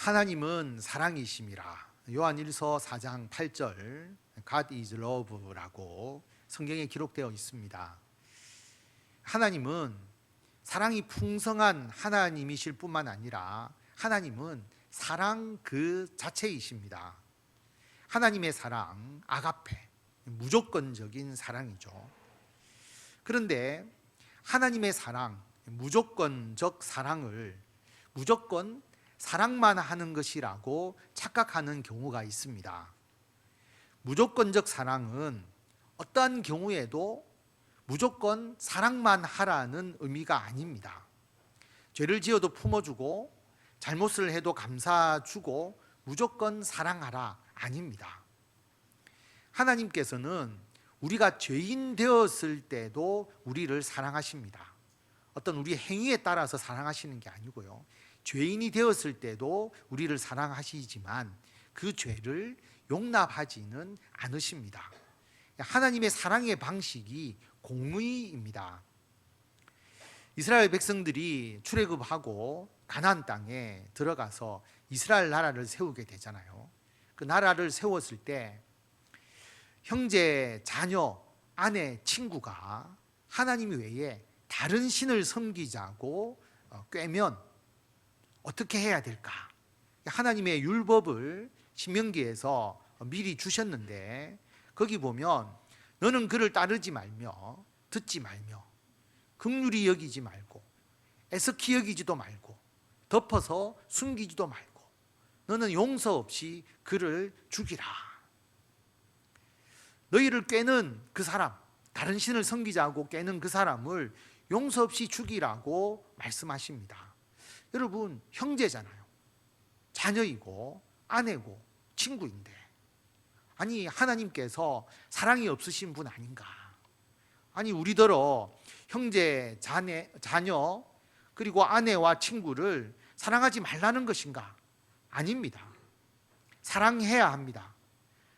하나님은 사랑이심이라. 요한일서 4장 8절 God is love라고 성경에 기록되어 있습니다. 하나님은 사랑이 풍성한 하나님이실 뿐만 아니라 하나님은 사랑 그 자체이십니다. 하나님의 사랑, 아가페, 무조건적인 사랑이죠. 그런데 하나님의 사랑, 무조건적 사랑을 무조건 사랑만 하는 것이라고 착각하는 경우가 있습니다. 무조건적 사랑은 어떠한 경우에도 무조건 사랑만 하라는 의미가 아닙니다. 죄를 지어도 품어주고 잘못을 해도 감사주고 무조건 사랑하라 아닙니다. 하나님께서는 우리가 죄인 되었을 때도 우리를 사랑하십니다. 어떤 우리 행위에 따라서 사랑하시는 게 아니고요, 죄인이 되었을 때도 우리를 사랑하시지만 그 죄를 용납하지는 않으십니다. 하나님의 사랑의 방식이 공의입니다. 이스라엘 백성들이 출애굽하고 가나안 땅에 들어가서 이스라엘 나라를 세우게 되잖아요. 그 나라를 세웠을 때 형제, 자녀, 아내, 친구가 하나님 외에 다른 신을 섬기자고 꾀면 어떻게 해야 될까? 하나님의 율법을 신명기에서 미리 주셨는데 거기 보면 너는 그를 따르지 말며 듣지 말며 긍휼히 여기지 말고 애석히 여기지도 말고 덮어서 숨기지도 말고 너는 용서 없이 그를 죽이라. 너희를 꾀는 그 사람, 다른 신을 섬기자고 꾀는 그 사람을 용서 없이 죽이라고 말씀하십니다. 여러분, 형제잖아요. 자녀이고 아내고 친구인데, 아니 하나님께서 사랑이 없으신 분 아닌가? 아니 우리더러 형제, 자녀 그리고 아내와 친구를 사랑하지 말라는 것인가? 아닙니다. 사랑해야 합니다.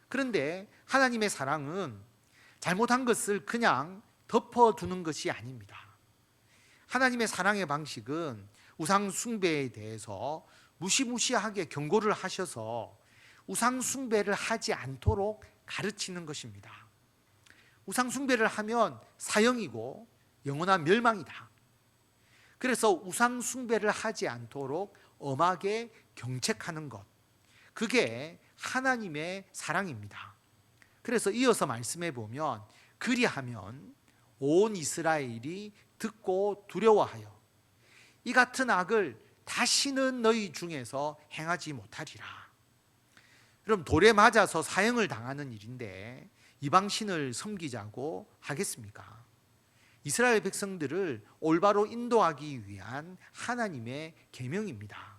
그런데 하나님의 사랑은 잘못한 것을 그냥 덮어두는 것이 아닙니다. 하나님의 사랑의 방식은 우상 숭배에 대해서 무시무시하게 경고를 하셔서 우상 숭배를 하지 않도록 가르치는 것입니다. 우상 숭배를 하면 사형이고 영원한 멸망이다. 그래서 우상 숭배를 하지 않도록 엄하게 경책하는 것, 그게 하나님의 사랑입니다. 그래서 이어서 말씀해 보면 그리하면 온 이스라엘이 듣고 두려워하여 이 같은 악을 다시는 너희 중에서 행하지 못하리라. 그럼 돌에 맞아서 사형을 당하는 일인데 이방신을 섬기자고 하겠습니까? 이스라엘 백성들을 올바로 인도하기 위한 하나님의 계명입니다.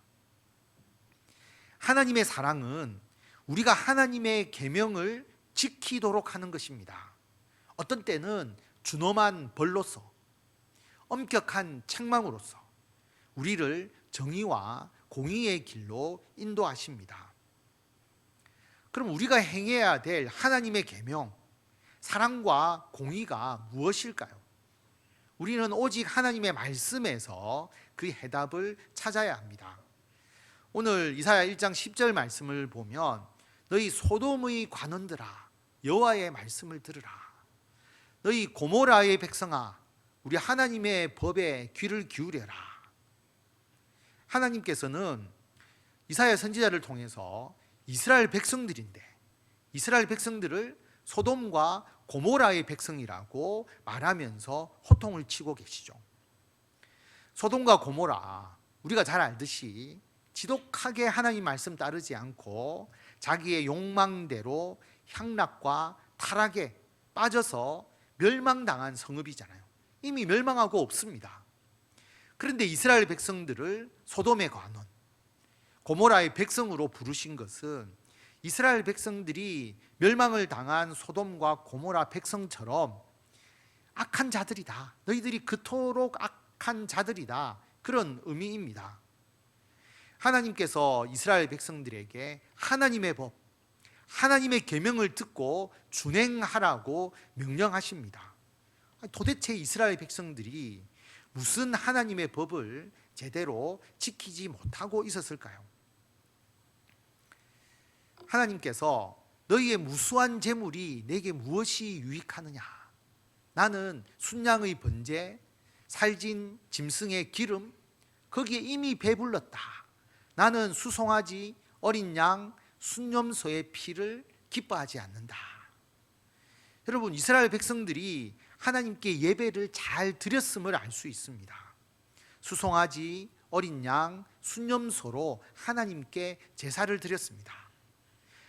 하나님의 사랑은 우리가 하나님의 계명을 지키도록 하는 것입니다. 어떤 때는 준엄한 벌로서, 엄격한 책망으로서 우리를 정의와 공의의 길로 인도하십니다. 그럼 우리가 행해야 될 하나님의 계명, 사랑과 공의가 무엇일까요? 우리는 오직 하나님의 말씀에서 그 해답을 찾아야 합니다. 오늘 이사야 1장 10절 말씀을 보면 너희 소돔의 관원들아 여호와의 말씀을 들으라. 너희 고모라의 백성아 우리 하나님의 법에 귀를 기울여라. 하나님께서는 이사야 선지자를 통해서 이스라엘 백성들인데 이스라엘 백성들을 소돔과 고모라의 백성이라고 말하면서 호통을 치고 계시죠. 소돔과 고모라, 우리가 잘 알듯이 지독하게 하나님 말씀 따르지 않고 자기의 욕망대로 향락과 타락에 빠져서 멸망당한 성읍이잖아요. 이미 멸망하고 없습니다. 그런데 이스라엘 백성들을 소돔의 관원, 고모라의 백성으로 부르신 것은 이스라엘 백성들이 멸망을 당한 소돔과 고모라 백성처럼 악한 자들이다, 너희들이 그토록 악한 자들이다, 그런 의미입니다. 하나님께서 이스라엘 백성들에게 하나님의 법, 하나님의 계명을 듣고 준행하라고 명령하십니다. 도대체 이스라엘 백성들이 무슨 하나님의 법을 제대로 지키지 못하고 있었을까요? 하나님께서 너희의 무수한 재물이 내게 무엇이 유익하느냐? 나는 순양의 번제, 살진 짐승의 기름, 거기에 이미 배불렀다. 나는 수송아지, 어린 양, 순염소의 피를 기뻐하지 않는다. 여러분, 이스라엘 백성들이 하나님께 예배를 잘 드렸음을 알 수 있습니다. 수송아지, 어린 양, 순염소로 하나님께 제사를 드렸습니다.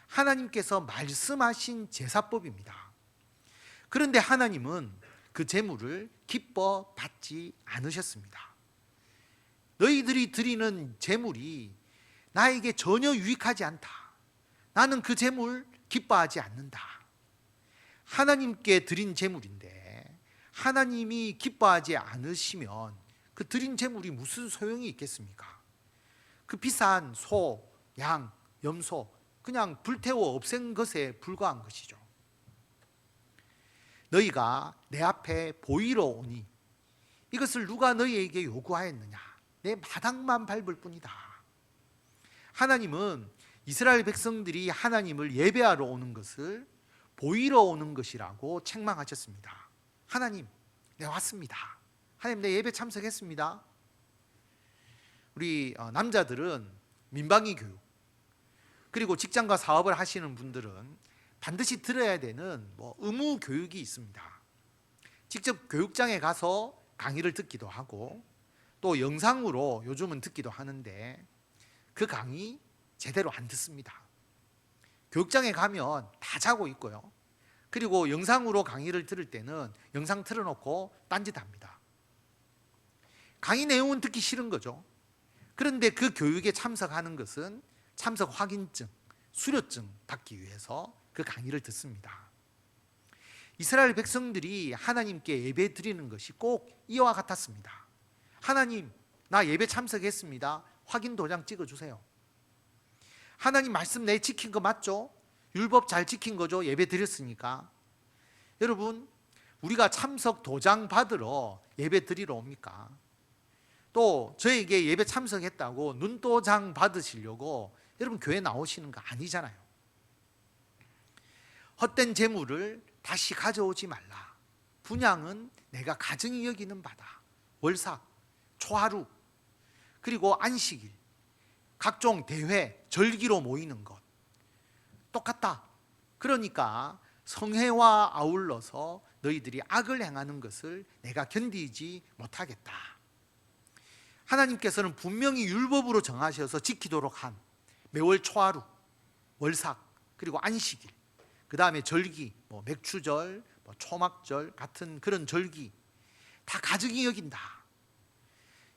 하나님께서 말씀하신 제사법입니다. 그런데 하나님은 그 제물을 기뻐 받지 않으셨습니다. 너희들이 드리는 제물이 나에게 전혀 유익하지 않다. 나는 그 제물 기뻐하지 않는다. 하나님께 드린 제물인데 하나님이 기뻐하지 않으시면 그 드린 제물이 무슨 소용이 있겠습니까? 그 비싼 소, 양, 염소 그냥 불태워 없앤 것에 불과한 것이죠. 너희가 내 앞에 보이러 오니 이것을 누가 너희에게 요구하였느냐? 내 마당만 밟을 뿐이다. 하나님은 이스라엘 백성들이 하나님을 예배하러 오는 것을 보이러 오는 것이라고 책망하셨습니다. 하나님, 내 왔습니다. 하나님, 내 예배 참석했습니다. 우리 남자들은 민방위 교육, 그리고 직장과 사업을 하시는 분들은 반드시 들어야 되는 의무 교육이 있습니다. 직접 교육장에 가서 강의를 듣기도 하고 또 영상으로 요즘은 듣기도 하는데 그 강의 제대로 안 듣습니다. 교육장에 가면 다 자고 있고요. 그리고 영상으로 강의를 들을 때는 영상 틀어놓고 딴짓합니다. 강의 내용은 듣기 싫은 거죠. 그런데 그 교육에 참석하는 것은 참석 확인증, 수료증 받기 위해서 그 강의를 듣습니다. 이스라엘 백성들이 하나님께 예배 드리는 것이 꼭 이와 같았습니다. 하나님, 나 예배 참석했습니다. 확인 도장 찍어주세요. 하나님 말씀 내 지킨 거 맞죠? 율법 잘 지킨 거죠? 예배 드렸으니까. 여러분, 우리가 참석 도장 받으러 예배 드리러 옵니까? 또 저에게 예배 참석했다고 눈도장 받으시려고 여러분 교회 나오시는 거 아니잖아요. 헛된 재물을 다시 가져오지 말라. 분향은 내가 가증히 여기는 바다. 월삭, 초하루, 그리고 안식일, 각종 대회, 절기로 모이는 것 똑같다. 그러니까 성회와 아울러서 너희들이 악을 행하는 것을 내가 견디지 못하겠다. 하나님께서는 분명히 율법으로 정하셔서 지키도록 한 매월 초하루, 월삭, 그리고 안식일, 그 다음에 절기, 맥추절, 초막절 같은 그런 절기 다 가증히 여긴다.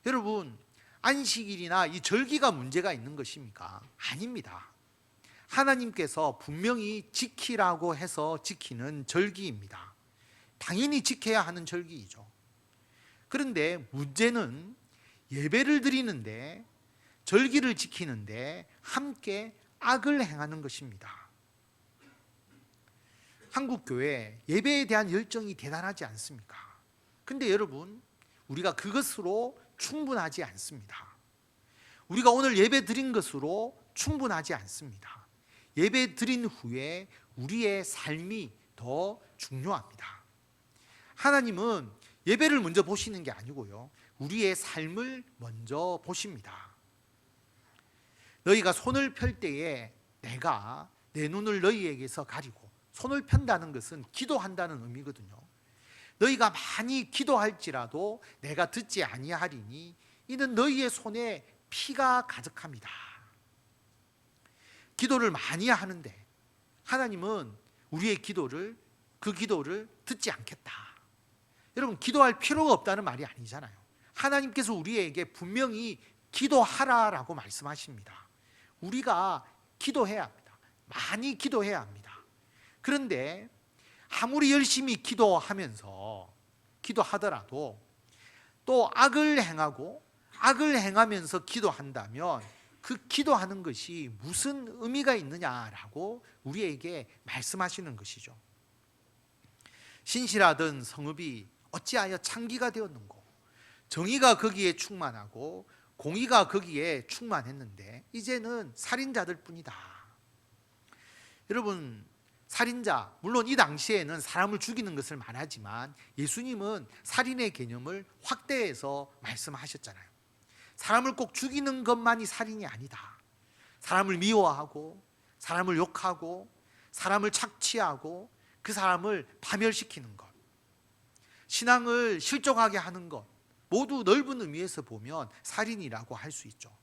여러분, 안식일이나 이 절기가 문제가 있는 것입니까? 아닙니다. 하나님께서 분명히 지키라고 해서 지키는 절기입니다. 당연히 지켜야 하는 절기이죠. 그런데 문제는 예배를 드리는데, 절기를 지키는데 함께 악을 행하는 것입니다. 한국 교회 예배에 대한 열정이 대단하지 않습니까? 근데 여러분, 우리가 그것으로 충분하지 않습니다. 우리가 오늘 예배 드린 것으로 충분하지 않습니다. 예배 드린 후에 우리의 삶이 더 중요합니다. 하나님은 예배를 먼저 보시는 게 아니고요, 우리의 삶을 먼저 보십니다. 너희가 손을 펼 때에 내가 내 눈을 너희에게서 가리고, 손을 편다는 것은 기도한다는 의미거든요. 너희가 많이 기도할지라도 내가 듣지 아니하리니 이는 너희의 손에 피가 가득합니다. 기도를 많이 하는데 하나님은 우리의 기도를, 그 기도를 듣지 않겠다. 여러분, 기도할 필요가 없다는 말이 아니잖아요. 하나님께서 우리에게 분명히 기도하라라고 말씀하십니다. 우리가 기도해야 합니다. 많이 기도해야 합니다. 그런데 아무리 열심히 기도하더라도 또 악을 행하면서 기도한다면 그 기도하는 것이 무슨 의미가 있느냐라고 우리에게 말씀하시는 것이죠. 신실하던 성읍이 어찌하여 창기가 되었는고, 정의가 거기에 충만하고 공의가 거기에 충만했는데 이제는 살인자들 뿐이다. 여러분, 살인자, 물론 이 당시에는 사람을 죽이는 것을 말하지만 예수님은 살인의 개념을 확대해서 말씀하셨잖아요. 사람을 꼭 죽이는 것만이 살인이 아니다. 사람을 미워하고, 사람을 욕하고, 사람을 착취하고, 그 사람을 파멸시키는 것, 신앙을 실족하게 하는 것, 모두 넓은 의미에서 보면 살인이라고 할 수 있죠.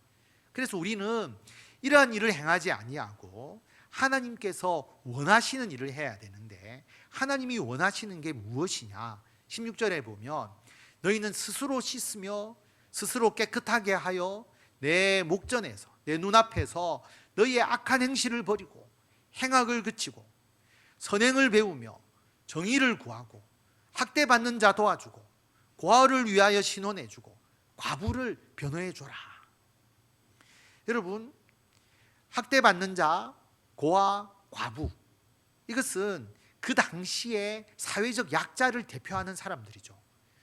그래서 우리는 이러한 일을 행하지 아니하고 하나님께서 원하시는 일을 해야 되는데, 하나님이 원하시는 게 무엇이냐? 16절에 보면 너희는 스스로 씻으며 스스로 깨끗하게 하여 내 목전에서, 내 눈앞에서 너희의 악한 행실을 버리고 행악을 그치고 선행을 배우며 정의를 구하고 학대받는 자 도와주고 고아를 위하여 신원해주고 과부를 변호해줘라. 여러분, 학대받는 자, 고아, 과부, 이것은 그 당시에 사회적 약자를 대표하는 사람들이죠.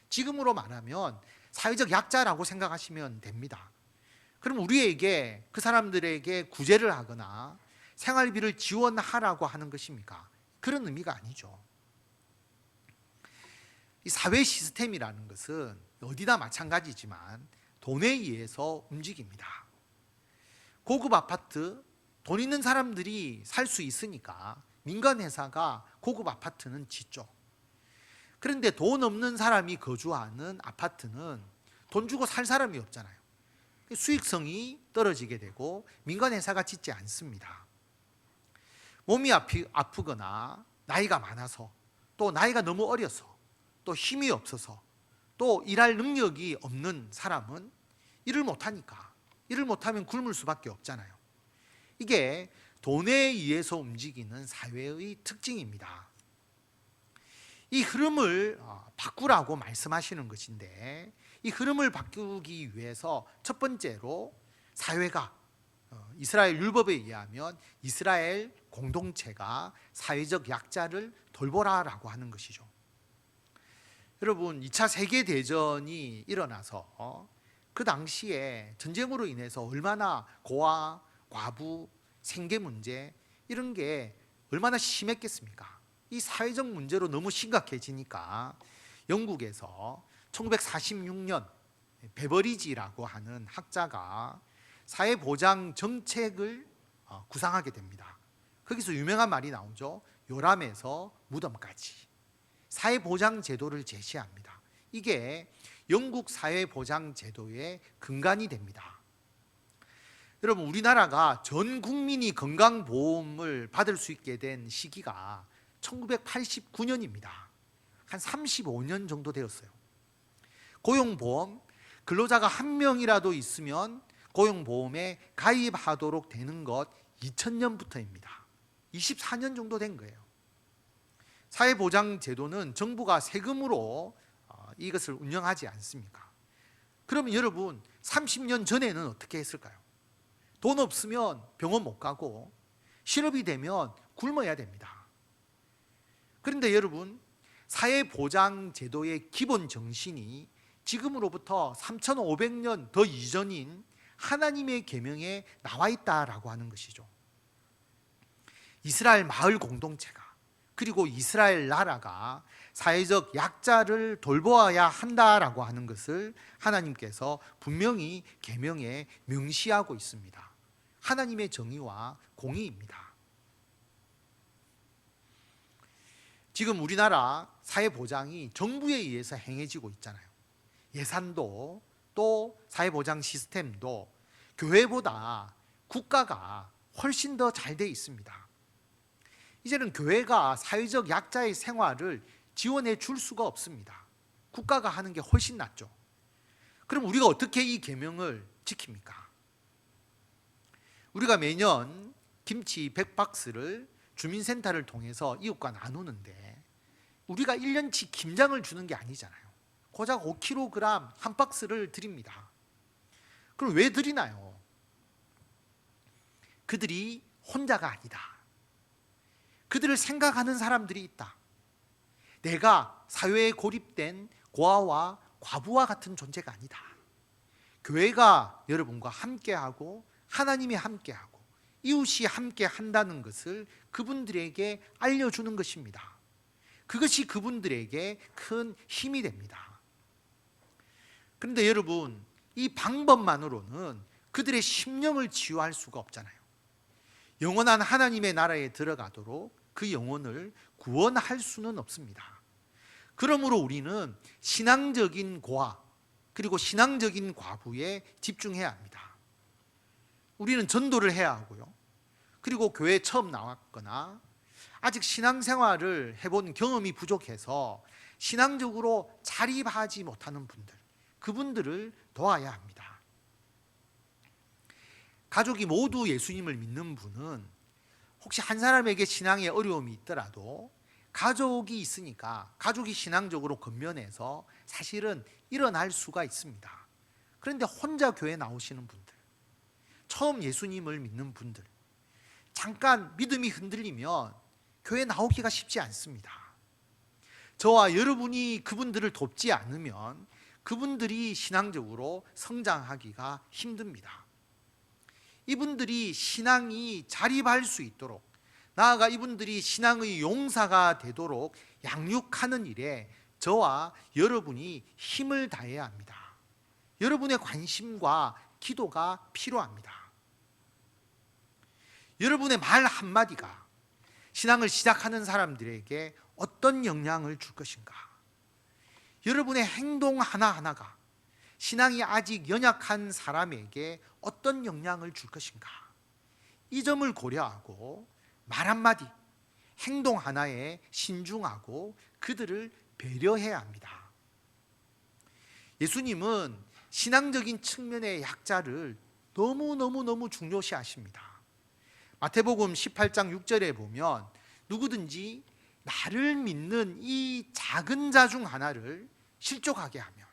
지금으로 말하면 사회적 약자라고 생각하시면 됩니다. 그럼 우리에게, 그 사람들에게 구제를 하거나 생활비를 지원하라고 하는 것입니까? 그런 의미가 아니죠. 이 사회 시스템이라는 것은 어디나 마찬가지지만 돈에 의해서 움직입니다. 고급 아파트, 돈 있는 사람들이 살 수 있으니까 민간 회사가 고급 아파트는 짓죠. 그런데 돈 없는 사람이 거주하는 아파트는 돈 주고 살 사람이 없잖아요. 수익성이 떨어지게 되고 민간 회사가 짓지 않습니다. 몸이 아프거나 나이가 많아서, 또 나이가 너무 어려서, 또 힘이 없어서, 또 일할 능력이 없는 사람은 일을 못하니까, 일을 못하면 굶을 수밖에 없잖아요. 이게 돈에 의해서 움직이는 사회의 특징입니다. 이 흐름을 바꾸라고 말씀하시는 것인데, 이 흐름을 바꾸기 위해서 첫 번째로 사회가, 이스라엘 율법에 의하면 이스라엘 공동체가 사회적 약자를 돌보라라고 하는 것이죠. 여러분, 2차 세계대전이 일어나서 그 당시에 전쟁으로 인해서 얼마나 고아, 과부, 생계 문제, 이런 게 얼마나 심했겠습니까? 이 사회적 문제로 너무 심각해지니까 영국에서 1946년 베버리지라고 하는 학자가 사회보장 정책을 구상하게 됩니다. 거기서 유명한 말이 나오죠. 요람에서 무덤까지 사회보장 제도를 제시합니다. 이게 영국 사회보장 제도의 근간이 됩니다. 여러분, 우리나라가 전 국민이 건강보험을 받을 수 있게 된 시기가 1989년입니다. 한 35년 정도 되었어요. 고용보험, 근로자가 한 명이라도 있으면 고용보험에 가입하도록 되는 것 2000년부터입니다. 24년 정도 된 거예요. 사회보장제도는 정부가 세금으로 이것을 운영하지 않습니까? 그러면 여러분, 30년 전에는 어떻게 했을까요? 돈 없으면 병원 못 가고 실업이 되면 굶어야 됩니다. 그런데 여러분, 사회보장제도의 기본 정신이 지금으로부터 3500년 더 이전인 하나님의 계명에 나와 있다라고 하는 것이죠. 이스라엘 마을 공동체가, 그리고 이스라엘 나라가 사회적 약자를 돌보아야 한다라고 하는 것을 하나님께서 분명히 계명에 명시하고 있습니다. 하나님의 정의와 공의입니다. 지금 우리나라 사회보장이 정부에 의해서 행해지고 있잖아요. 예산도, 또 사회보장 시스템도 교회보다 국가가 훨씬 더 잘 돼 있습니다. 이제는 교회가 사회적 약자의 생활을 지원해 줄 수가 없습니다. 국가가 하는 게 훨씬 낫죠. 그럼 우리가 어떻게 이 계명을 지킵니까? 우리가 매년 김치 100박스를 주민센터를 통해서 이웃과 나누는데, 우리가 1년치 김장을 주는 게 아니잖아요. 고작 5kg 한 박스를 드립니다. 그럼 왜 드리나요? 그들이 혼자가 아니다. 그들을 생각하는 사람들이 있다. 내가 사회에 고립된 고아와 과부와 같은 존재가 아니다. 교회가 여러분과 함께하고 하나님이 함께하고 이웃이 함께 한다는 것을 그분들에게 알려주는 것입니다. 그것이 그분들에게 큰 힘이 됩니다. 그런데 여러분, 이 방법만으로는 그들의 심령을 치유할 수가 없잖아요. 영원한 하나님의 나라에 들어가도록 그 영혼을 구원할 수는 없습니다. 그러므로 우리는 신앙적인 고아 그리고 신앙적인 과부에 집중해야 합니다. 우리는 전도를 해야 하고요. 그리고 교회에 처음 나왔거나 아직 신앙생활을 해본 경험이 부족해서 신앙적으로 자립하지 못하는 분들, 그분들을 도와야 합니다. 가족이 모두 예수님을 믿는 분은 혹시 한 사람에게 신앙에 어려움이 있더라도 가족이 있으니까 가족이 신앙적으로 건면해서 사실은 일어날 수가 있습니다. 그런데 혼자 교회 나오시는 분들, 처음 예수님을 믿는 분들, 잠깐 믿음이 흔들리면 교회 나오기가 쉽지 않습니다. 저와 여러분이 그분들을 돕지 않으면 그분들이 신앙적으로 성장하기가 힘듭니다. 이분들이 신앙이 자립할 수 있도록, 나아가 이분들이 신앙의 용사가 되도록 양육하는 일에 저와 여러분이 힘을 다해야 합니다. 여러분의 관심과 기도가 필요합니다. 여러분의 말 한마디가 신앙을 시작하는 사람들에게 어떤 영향을 줄 것인가? 여러분의 행동 하나하나가 신앙이 아직 연약한 사람에게 어떤 영향을 줄 것인가? 이 점을 고려하고 말 한마디, 행동 하나에 신중하고 그들을 배려해야 합니다. 예수님은 신앙적인 측면의 약자를 너무 중요시하십니다. 마태복음 18장 6절에 보면 누구든지 나를 믿는 이 작은 자 중 하나를 실족하게 하면,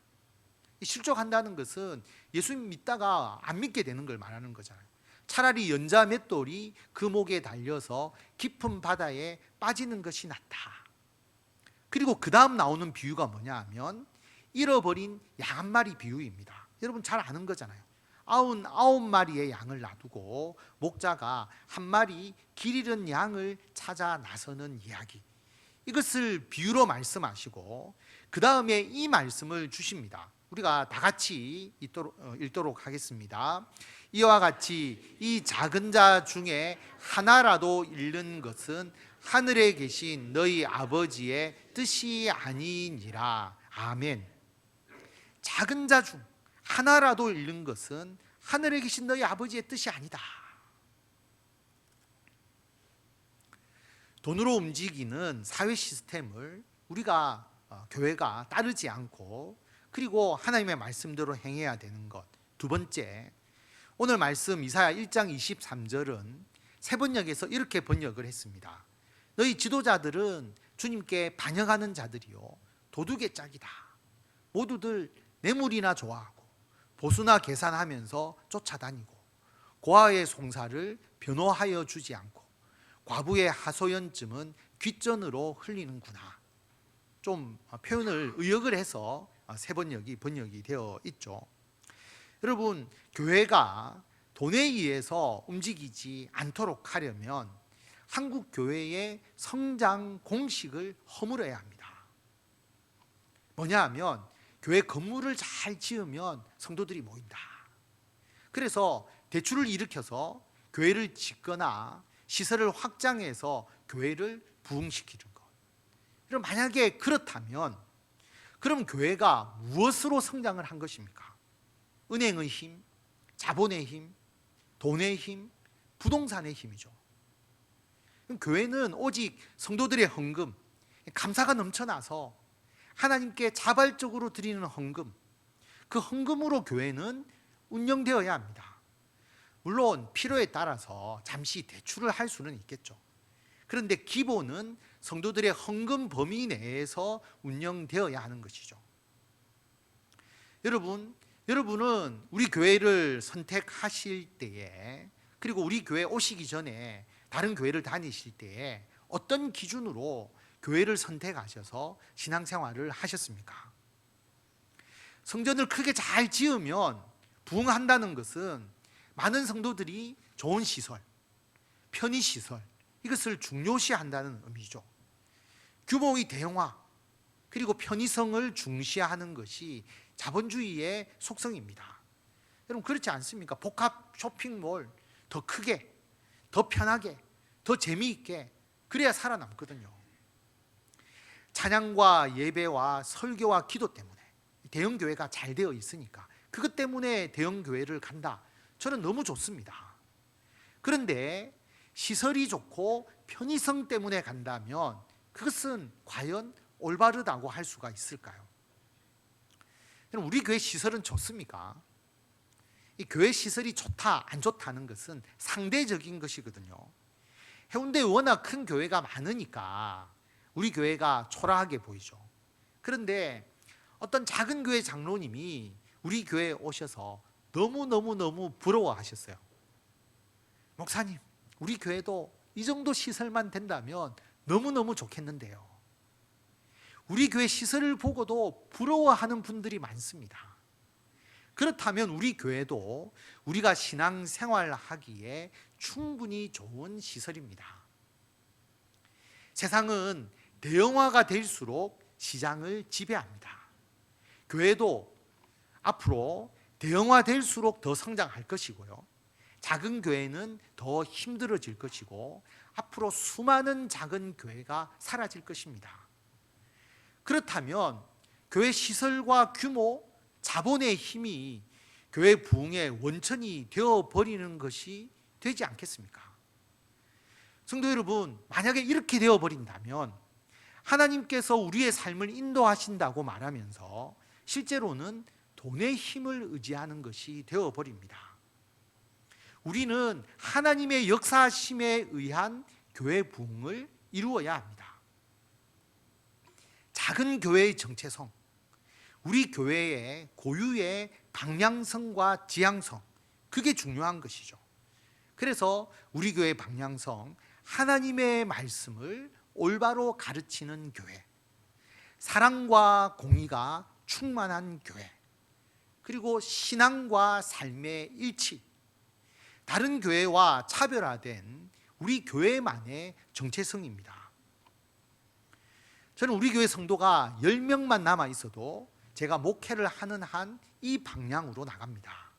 실족한다는 것은 예수님 믿다가 안 믿게 되는 걸 말하는 거잖아요. 차라리 연자 맷돌이 그 목에 달려서 깊은 바다에 빠지는 것이 낫다. 그리고 그 다음 나오는 비유가 뭐냐 하면 잃어버린 양 한 마리 비유입니다. 여러분 잘 아는 거잖아요. 99마리의 양을 놔두고 목자가 한 마리 길 잃은 양을 찾아 나서는 이야기, 이것을 비유로 말씀하시고 그 다음에 이 말씀을 주십니다. 우리가 다 같이 읽도록 하겠습니다. 이와 같이 이 작은 자 중에 하나라도 잃는 것은 하늘에 계신 너희 아버지의 뜻이 아니니라. 아멘. 작은 자 중 하나라도 잃는 것은 하늘에 계신 너희 아버지의 뜻이 아니다. 돈으로 움직이는 사회 시스템을 우리가 교회가 따르지 않고 그리고 하나님의 말씀대로 행해야 되는 것. 두 번째, 오늘 말씀 이사야 1장 23절은 새 번역에서 이렇게 번역을 했습니다. 너희 지도자들은 주님께 반역하는 자들이요 도둑의 짝이다. 모두들 뇌물이나 좋아하고 보수나 계산하면서 쫓아다니고 고아의 송사를 변호하여 주지 않고 과부의 하소연쯤은 귓전으로 흘리는구나. 좀 표현을 의역을 해서 새 번역이 되어 있죠. 여러분, 교회가 돈에 의해서 움직이지 않도록 하려면 한국 교회의 성장 공식을 허물어야 합니다. 뭐냐 하면 교회 건물을 잘 지으면 성도들이 모인다. 그래서 대출을 일으켜서 교회를 짓거나 시설을 확장해서 교회를 부흥시키는 것. 그럼 만약에 그렇다면 그럼 교회가 무엇으로 성장을 한 것입니까? 은행의 힘, 자본의 힘, 돈의 힘, 부동산의 힘이죠. 그럼 교회는 오직 성도들의 헌금, 감사가 넘쳐나서 하나님께 자발적으로 드리는 헌금, 그 헌금으로 교회는 운영되어야 합니다. 물론 필요에 따라서 잠시 대출을 할 수는 있겠죠. 그런데 기본은 성도들의 헌금 범위 내에서 운영되어야 하는 것이죠. 여러분은 우리 교회를 선택하실 때에, 그리고 우리 교회 오시기 전에 다른 교회를 다니실 때에 어떤 기준으로 교회를 선택하셔서 신앙생활을 하셨습니까? 성전을 크게 잘 지으면 부흥한다는 것은 많은 성도들이 좋은 시설, 편의시설, 이것을 중요시한다는 의미죠. 규모의 대형화 그리고 편의성을 중시하는 것이 자본주의의 속성입니다. 여러분 그렇지 않습니까? 복합 쇼핑몰 더 크게, 더 편하게, 더 재미있게, 그래야 살아남거든요. 찬양과 예배와 설교와 기도 때문에 대형 교회가 잘 되어 있으니까 그것 때문에 대형 교회를 간다. 저는 너무 좋습니다. 그런데 시설이 좋고 편의성 때문에 간다면 그것은 과연 올바르다고 할 수가 있을까요? 우리 교회 시설은 좋습니까? 이 교회 시설이 좋다 안 좋다는 것은 상대적인 것이거든요. 해운대에 워낙 큰 교회가 많으니까 우리 교회가 초라하게 보이죠. 그런데 어떤 작은 교회 장로님이 우리 교회에 오셔서 너무 부러워하셨어요. 목사님, 우리 교회도 이 정도 시설만 된다면 너무너무 좋겠는데요. 우리 교회 시설을 보고도 부러워하는 분들이 많습니다. 그렇다면 우리 교회도 우리가 신앙생활하기에 충분히 좋은 시설입니다. 세상은 대형화가 될수록 시장을 지배합니다. 교회도 앞으로 대형화될수록 더 성장할 것이고요. 작은 교회는 더 힘들어질 것이고 앞으로 수많은 작은 교회가 사라질 것입니다. 그렇다면 교회 시설과 규모, 자본의 힘이 교회 부흥의 원천이 되어버리는 것이 되지 않겠습니까? 성도 여러분, 만약에 이렇게 되어버린다면 하나님께서 우리의 삶을 인도하신다고 말하면서 실제로는 돈의 힘을 의지하는 것이 되어버립니다. 우리는 하나님의 역사심에 의한 교회 부흥을 이루어야 합니다. 작은 교회의 정체성, 우리 교회의 고유의 방향성과 지향성, 그게 중요한 것이죠. 그래서 우리 교회의 방향성, 하나님의 말씀을 올바로 가르치는 교회, 사랑과 공의가 충만한 교회, 그리고 신앙과 삶의 일치, 다른 교회와 차별화된 우리 교회만의 정체성입니다. 저는 우리 교회 성도가 10명만 남아 있어도 제가 목회를 하는 한 이 방향으로 나갑니다.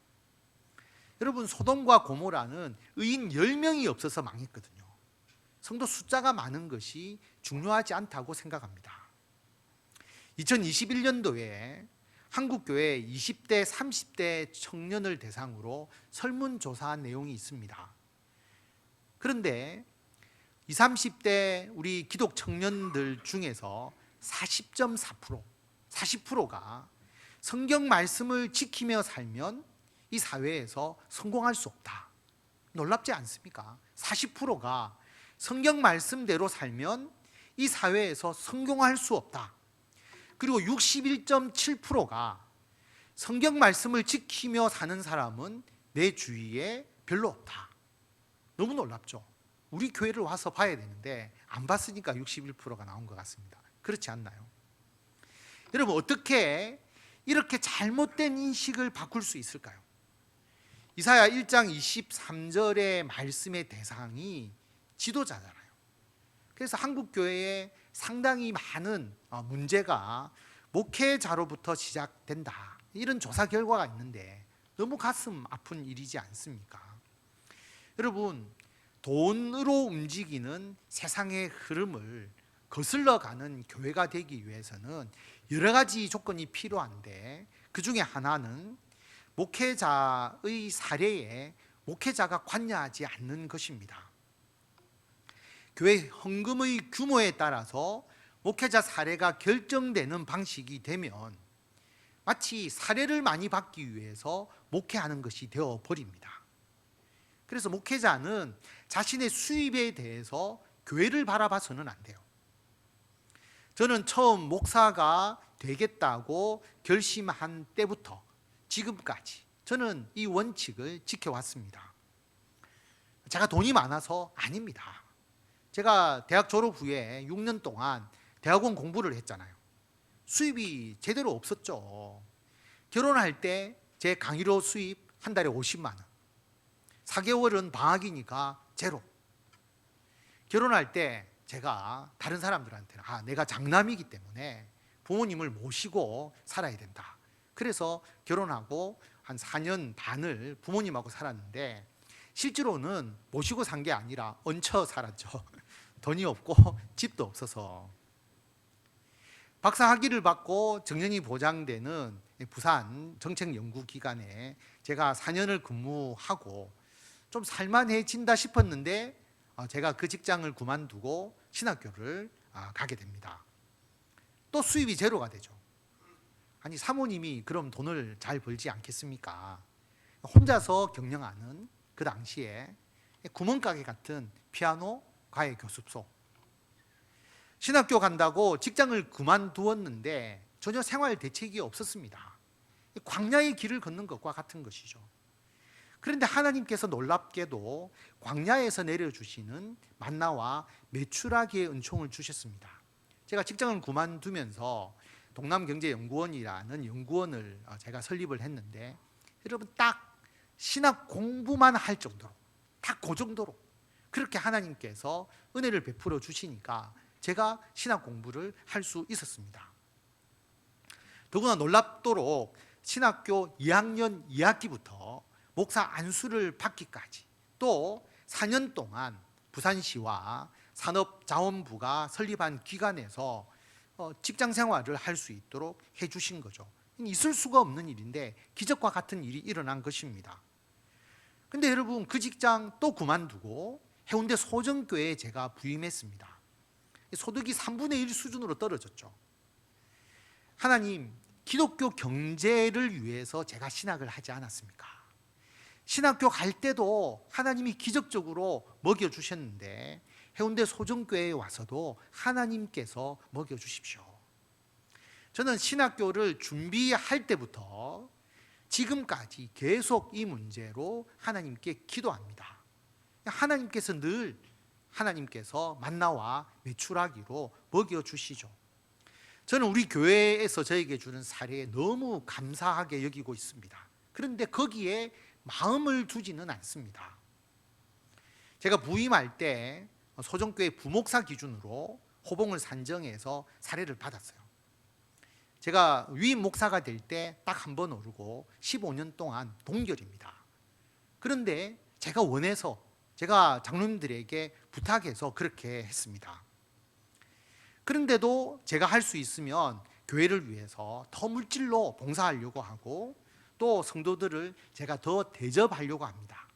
여러분, 소돔과 고모라는 의인 10명이 없어서 망했거든요. 성도 숫자가 많은 것이 중요하지 않다고 생각합니다. 2021년도에 한국교회 20대, 30대 청년을 대상으로 설문조사한 내용이 있습니다. 그런데 20, 30대 우리 기독 청년들 중에서 40.4%, 40%가 성경 말씀을 지키며 살면 이 사회에서 성공할 수 없다. 놀랍지 않습니까? 40%가 성경 말씀대로 살면 이 사회에서 성공할 수 없다. 그리고 61.7%가 성경 말씀을 지키며 사는 사람은 내 주위에 별로 없다. 너무 놀랍죠? 우리 교회를 와서 봐야 되는데 안 봤으니까 61%가 나온 것 같습니다. 그렇지 않나요? 여러분, 어떻게 이렇게 잘못된 인식을 바꿀 수 있을까요? 이사야 1장 23절의 말씀의 대상이 지도자잖아요. 그래서 한국교회에 상당히 많은 문제가 목회자로부터 시작된다, 이런 조사 결과가 있는데 너무 가슴 아픈 일이지 않습니까? 여러분, 돈으로 움직이는 세상의 흐름을 거슬러가는 교회가 되기 위해서는 여러 가지 조건이 필요한데 그 중에 하나는 목회자의 사례에 목회자가 관여하지 않는 것입니다. 교회 헌금의 규모에 따라서 목회자 사례가 결정되는 방식이 되면 마치 사례를 많이 받기 위해서 목회하는 것이 되어버립니다. 그래서 목회자는 자신의 수입에 대해서 교회를 바라봐서는 안 돼요. 저는 처음 목사가 되겠다고 결심한 때부터 지금까지 저는 이 원칙을 지켜왔습니다. 제가 돈이 많아서 아닙니다. 제가 대학 졸업 후에 6년 동안 대학원 공부를 했잖아요. 수입이 제대로 없었죠. 결혼할 때 제 강의료 수입 한 달에 50만 원, 4개월은 방학이니까 제로. 결혼할 때 제가 다른 사람들한테는 내가 장남이기 때문에 부모님을 모시고 살아야 된다. 그래서 결혼하고 한 4년 반을 부모님하고 살았는데 실제로는 모시고 산 게 아니라 얹혀 살았죠. 돈이 없고 집도 없어서. 박사 학위를 받고 정년이 보장되는 부산 정책연구기관에 제가 4년을 근무하고 좀 살만해진다 싶었는데 제가 그 직장을 그만두고 신학교를 가게 됩니다. 또 수입이 제로가 되죠. 아니, 사모님이 그럼 돈을 잘 벌지 않겠습니까? 혼자서 경영하는 그 당시에 구멍가게 같은 피아노 과외 교습소, 신학교 간다고 직장을 그만두었는데 전혀 생활 대책이 없었습니다. 광야의 길을 걷는 것과 같은 것이죠. 그런데 하나님께서 놀랍게도 광야에서 내려주시는 만나와 메추라기의 은총을 주셨습니다. 제가 직장을 그만두면서 동남경제연구원이라는 연구원을 제가 설립을 했는데, 여러분, 딱 신학 공부만 할 정도로, 딱 그 정도로 그렇게 하나님께서 은혜를 베풀어 주시니까 제가 신학 공부를 할 수 있었습니다. 더구나 놀랍도록 신학교 2학년 2학기부터 목사 안수를 받기까지, 또 4년 동안 부산시와 산업자원부가 설립한 기관에서 직장 생활을 할 수 있도록 해주신 거죠. 있을 수가 없는 일인데 기적과 같은 일이 일어난 것입니다. 근데 여러분, 그 직장 또 그만두고 해운대 소정교회에 제가 부임했습니다. 소득이 3분의 1 수준으로 떨어졌죠. 하나님, 기독교 경제를 위해서 제가 신학을 하지 않았습니까? 신학교 갈 때도 하나님이 기적적으로 먹여주셨는데 해운대 소정교회에 와서도 하나님께서 먹여주십시오. 저는 신학교를 준비할 때부터 지금까지 계속 이 문제로 하나님께 기도합니다. 하나님께서 늘 만나와 메추라기로 먹여주시죠. 저는 우리 교회에서 저에게 주는 사례에 너무 감사하게 여기고 있습니다. 그런데 거기에 마음을 두지는 않습니다. 제가 부임할 때 소정교회 부목사 기준으로 호봉을 산정해서 사례를 받았어요. 제가 위임 목사가 될 때 딱 한 번 오르고 15년 동안 동결입니다. 그런데 제가 원해서, 제가 장로님들에게 부탁해서 그렇게 했습니다. 그런데도 제가 할 수 있으면 교회를 위해서 더 물질로 봉사하려고 하고 또 성도들을 제가 더 대접하려고 합니다.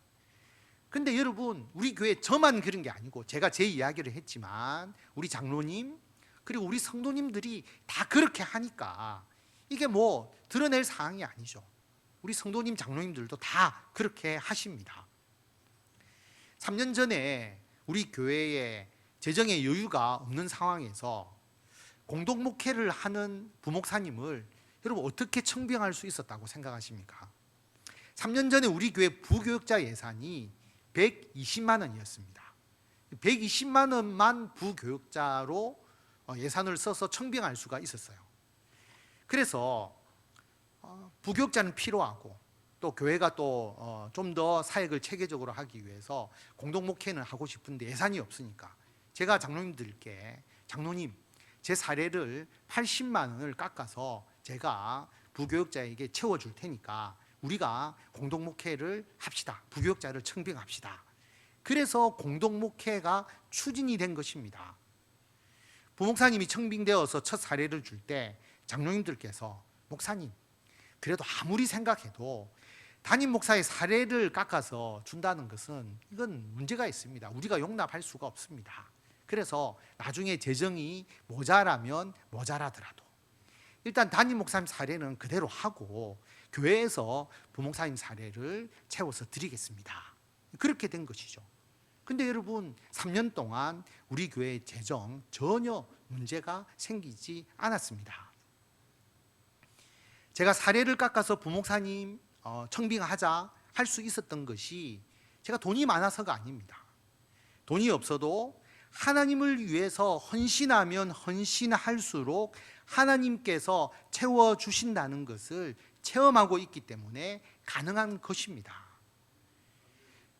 근데 여러분, 우리 교회 저만 그런 게 아니고 제가 제 이야기를 했지만 우리 장로님 그리고 우리 성도님들이 다 그렇게 하니까 이게 뭐 드러낼 사항이 아니죠. 우리 성도님 장로님들도 다 그렇게 하십니다. 3년 전에 우리 교회에 재정의 여유가 없는 상황에서 공동 목회를 하는 부목사님을 여러분 어떻게 청빙할 수 있었다고 생각하십니까? 3년 전에 우리 교회 부교육자 예산이 120만 원이었습니다. 120만 원만 부교육자로 예산을 써서 청빙할 수가 있었어요. 그래서 부교육자는 필요하고 또 교회가 또 좀 더 사역을 체계적으로 하기 위해서 공동 목회는 하고 싶은데 예산이 없으니까 제가 장로님들께, 장로님, 제 사례를 80만 원을 깎아서 제가 부교육자에게 채워줄 테니까 우리가 공동 목회를 합시다. 부교육자를 청빙합시다. 그래서 공동 목회가 추진이 된 것입니다. 부목사님이 청빙되어서 첫 사례를 줄 때 장로님들께서, 목사님, 그래도 아무리 생각해도 담임 목사의 사례를 깎아서 준다는 것은 이건 문제가 있습니다. 우리가 용납할 수가 없습니다. 그래서 나중에 재정이 모자라면 모자라더라도 일단 담임 목사님 사례는 그대로 하고 교회에서 부목사님 사례를 채워서 드리겠습니다. 그렇게 된 것이죠. 근데 여러분, 3년 동안 우리 교회 재정 전혀 문제가 생기지 않았습니다. 제가 사례를 깎아서 부목사님 청빙하자 할 수 있었던 것이 제가 돈이 많아서가 아닙니다. 돈이 없어도 하나님을 위해서 헌신하면 헌신할수록 하나님께서 채워주신다는 것을 체험하고 있기 때문에 가능한 것입니다.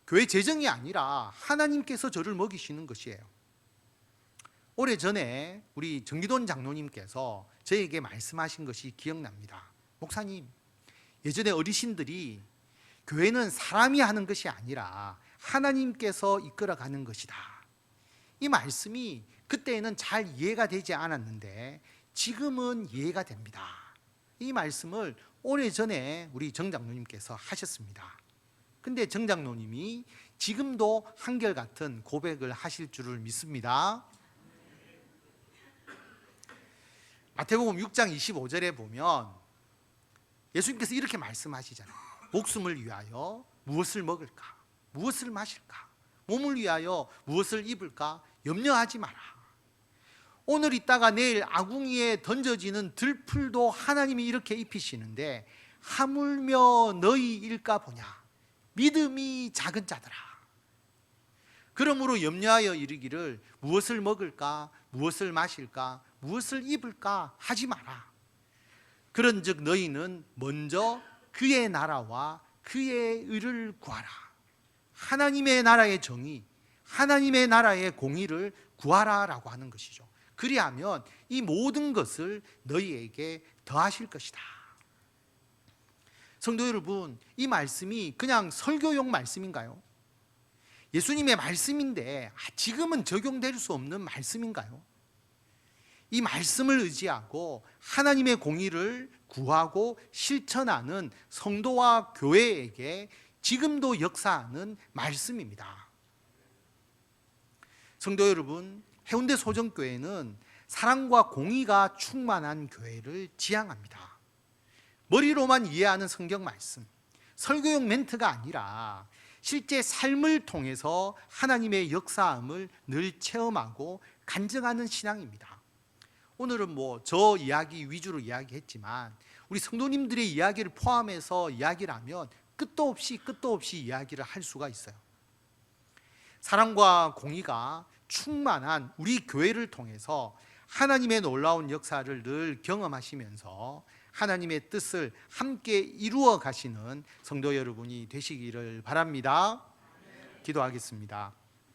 교회 재정이 아니라 하나님께서 저를 먹이시는 것이에요. 오래전에 우리 정기돈 장로님께서 저에게 말씀하신 것이 기억납니다. 목사님, 예전에 어르신들이 교회는 사람이 하는 것이 아니라 하나님께서 이끌어가는 것이다. 이 말씀이 그때는 잘 이해가 되지 않았는데 지금은 이해가 됩니다. 이 말씀을 오래전에 우리 정 장로님께서 하셨습니다. 근데 정 장로님이 지금도 한결같은 고백을 하실 줄을 믿습니다. 마태복음 6장 25절에 보면 예수님께서 이렇게 말씀하시잖아요. 목숨을 위하여 무엇을 먹을까? 무엇을 마실까? 몸을 위하여 무엇을 입을까? 염려하지 마라. 오늘 있다가 내일 아궁이에 던져지는 들풀도 하나님이 이렇게 입히시는데 하물며 너희 일까 보냐? 믿음이 작은 자들아. 그러므로 염려하여 이르기를 무엇을 먹을까? 무엇을 마실까? 무엇을 입을까? 하지 마라. 그런즉 너희는 먼저 그의 나라와 그의 의를 구하라. 하나님의 나라의 정의, 하나님의 나라의 공의를 구하라라고 하는 것이죠. 그리하면 이 모든 것을 너희에게 더하실 것이다. 성도 여러분, 이 말씀이 그냥 설교용 말씀인가요? 예수님의 말씀인데 지금은 적용될 수 없는 말씀인가요? 이 말씀을 의지하고 하나님의 공의를 구하고 실천하는 성도와 교회에게 지금도 역사하는 말씀입니다. 성도 여러분, 해운대 소정교회는 사랑과 공의가 충만한 교회를 지향합니다. 머리로만 이해하는 성경 말씀, 설교용 멘트가 아니라 실제 삶을 통해서 하나님의 역사함을 늘 체험하고 간증하는 신앙입니다. 오늘은 저 이야기 위주로 이야기했지만 우리 성도님들의 이야기를 포함해서 이야기를 하면 끝도 없이 이야기를 할 수가 있어요. 사랑과 공의가 충만한 우리 교회를 통해서 하나님의 놀라운 역사를 늘 경험하시면서 하나님의 뜻을 함께 이루어 가시는 성도 여러분이 되시기를 바랍니다. 기도하겠습니다.